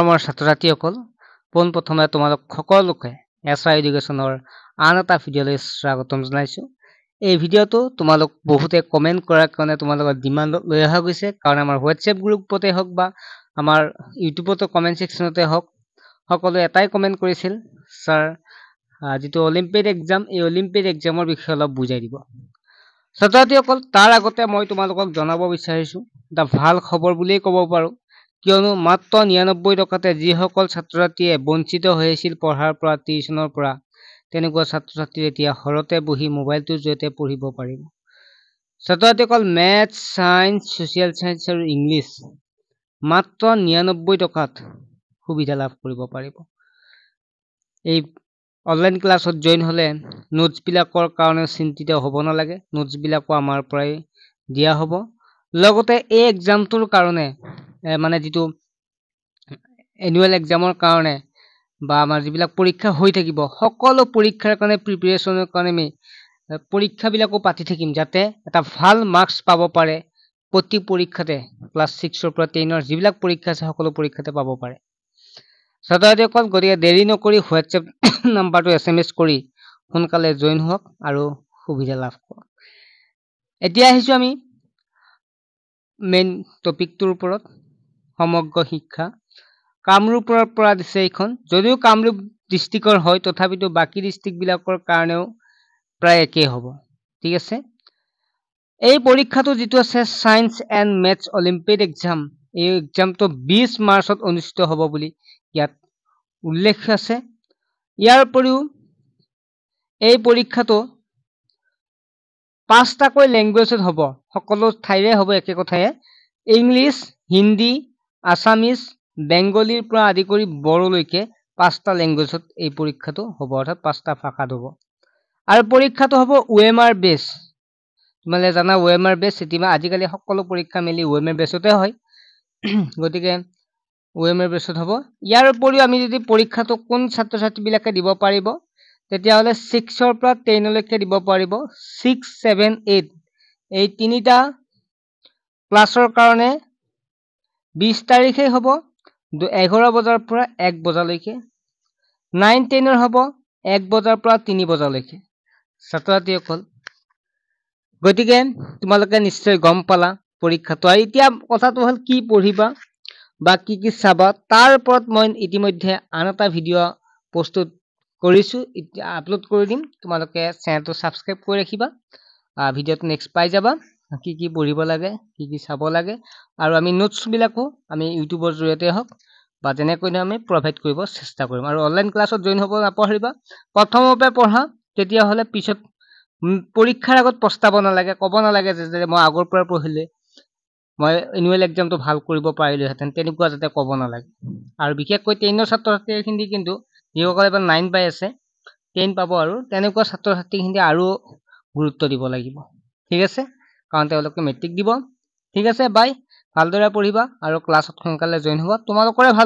আমাৰ ছাত্ৰ-ছাত্ৰীসকল পোনপ্ৰথমে তোমালোক সকলোকে এছআই এডুকেশ্যনৰ আন এটা ভিডিঅ'লৈ স্বাগতম জনাইছো। এই ভিডিঅ'টো তোমালোক বহুতে কমেন্ট কৰাৰ কাৰণে তোমালোকৰ ডিমাণ্ডত লৈ অহা গৈছে, কাৰণ আমাৰ হোৱাটছএপ গ্ৰুপতে হওক বা আমাৰ ইউটিউবতো কমেন্ট ছেকশ্যনতে হওক সকলোৱে এটাই কমেন্ট কৰিছিল, স্যাৰ যিটো অলিম্পিয়াড এক্সাম, এই অলিম্পিয়াড এক্সামৰ বিষয়ে অলপ বুজাই দিব। ছাত্ৰ-ছাত্ৰীসকল, তাৰ আগতে মই তোমালোকক জনাব বিচাৰিছো এটা ভাল খবৰ বুলিয়েই ক'ব পাৰো, কিয়নো মাত্ৰ 99 টকাতে যিসকল ছাত্ৰ-ছাত্ৰীয়ে বঞ্চিত হৈ আছিল পঢ়াৰ পৰা, টিউচনৰ পৰা, তেনেকুৱা ছাত্ৰ-ছাত্ৰী এতিয়া ঘৰতে বহি মোবাইলটোৰ জৰিয়তে পঢ়িব পাৰিব। ছাত্ৰ-ছাত্ৰীসকল, মেথছ, সায়েন্স, ছ'চিয়েল সায়েন্স আৰু ইংলিছ মাত্ৰ 99 টকাত সুবিধা লাভ কৰিব পাৰিব। এই অনলাইন ক্লাছত জইন হ'লে নোটছবিলাকৰ কাৰণে চিন্তিত হ'ব নালাগে, নোটছবিলাকো আমাৰ পৰাই দিয়া হ'ব। লগতে এই এক্সামটোৰ কাৰণে মানে যিটো এনুৱেল এক্সামৰ কাৰণে বা আমাৰ যিবিলাক পৰীক্ষা হৈ থাকিব, সকলো পৰীক্ষাৰ কাৰণে প্ৰিপেৰেশ্যনৰ কাৰণে আমি পৰীক্ষাবিলাকো পাতি থাকিম, যাতে এটা ভাল মাৰ্কছ পাব পাৰে প্ৰতি পৰীক্ষাতে। ক্লাছ 6ৰ পৰা 10ৰ যিবিলাক পৰীক্ষা আছে সকলো পৰীক্ষাতে পাব পাৰে ছাত্ৰ-ছাত্ৰীসকল। গতিকে দেৰি নকৰি হোৱাটছএপ নাম্বাৰটো SMS কৰি সোনকালে জইন হওক আৰু সুবিধা লাভ কৰক। এতিয়া আহিছো আমি মেইন টপিকটোৰ ওপৰত, সমগ্ৰ শিক্ষা। কামৰূপৰ পৰা দিছে এইখন, যদিও কামৰূপ ডিষ্ট্ৰিক্টৰ হয় তথাপিতো বাকী ডিষ্ট্ৰিক্টবিলাকৰ কাৰণেও প্ৰায় একেই হ'ব, ঠিক আছে। এই পৰীক্ষাটো যিটো আছে science and maths olympiad exam, এই এক্সামটো 20 মাৰ্চত অনুষ্ঠিত হ'ব বুলি ইয়াত উল্লেখ আছে। ইয়াৰ উপৰিও এই পৰীক্ষাটো 5টাকৈ লেংগুৱেজত হ'ব, সকলো ঠাইৰে হ'ব একে কথায়ে। ইংলিছ, হিন্দী, আছামিজ, বেংগলীৰ পৰা আদি কৰি বড়োলৈকে 5টা লেংগুৱেজত এই পৰীক্ষাটো হ'ব, অৰ্থাৎ 5টা ভাষাত হ'ব। আৰু পৰীক্ষাটো হ'ব OMR বেছ। তোমালোকে জানা OMR বেছ, এতিয়া আজিকালি সকলো পৰীক্ষা মেলি OMR বেছতে হয়, গতিকে OMR বেছত হ'ব। ইয়াৰ উপৰিও আমি যদি পৰীক্ষাটো কোন ছাত্ৰ-ছাত্ৰীবিলাকে দিব পাৰিব, তেতিয়াহ'লে 6ৰ পৰা 10লৈকে দিব পাৰিব। 6, 7, 8 এই তিনিটা ক্লাছৰ কাৰণে 20 তাৰিখে হ'ব 11 বজাৰ পৰা 1 বজালৈকে। 9, 10ৰ হ'ব 1 বজাৰ পৰা 3 বজালৈকে। ছাত্ৰ-ছাত্ৰীসকল, গতিকে তোমালোকে নিশ্চয় গম পালা পৰীক্ষাটো। আৰু এতিয়া কথাটো হ'ল কি পঢ়িবা বা কি চাবা, তাৰ ওপৰত মই ইতিমধ্যে আন এটা ভিডিঅ' প্ৰস্তুত কৰিছো, এতিয়া আপলোড কৰি দিম। তোমালোকে চেনেলটো ছাবস্ক্ৰাইব কৰি ৰাখিবা, ভিডিঅ'টো নেক্সট পাই যাবা, কি পঢ়িব লাগে, কি চাব লাগে। আৰু আমি নোটছবিলাকো আমি ইউটিউবৰ জৰিয়তে হওক বা যেনেকৈ আমি প্ৰভাইড কৰিব চেষ্টা কৰিম। আৰু অনলাইন ক্লাছত জইন হ'ব নাপাহৰিবা। প্ৰথমৰ পৰা পঢ়া, তেতিয়াহ'লে পিছত পৰীক্ষাৰ আগত পস্তাব নালাগে, ক'ব নালাগে যে মই আগৰ পৰা পঢ়িলে মই এনুৱেল এক্সামটো ভাল কৰিব পাৰিলোহেঁতেন, তেনেকুৱা যাতে ক'ব নালাগে। আৰু বিশেষকৈ 10ৰ ছাত্ৰ-ছাত্ৰীখিনি কিন্তু যিসকলে এবাৰ 9 পাই আছে, 10 পাব, আৰু তেনেকুৱা ছাত্ৰ-ছাত্ৰীখিনি আৰু গুৰুত্ব দিব লাগিব, ঠিক আছে, কাৰণ তেওঁলোকে মেট্ৰিক দিব। ঠিক আছে, বাই। ভালদৰে পঢ়িবা আৰু ক্লাছত সোনকালে জইন হ'ব, তোমালোকৰে ভাল।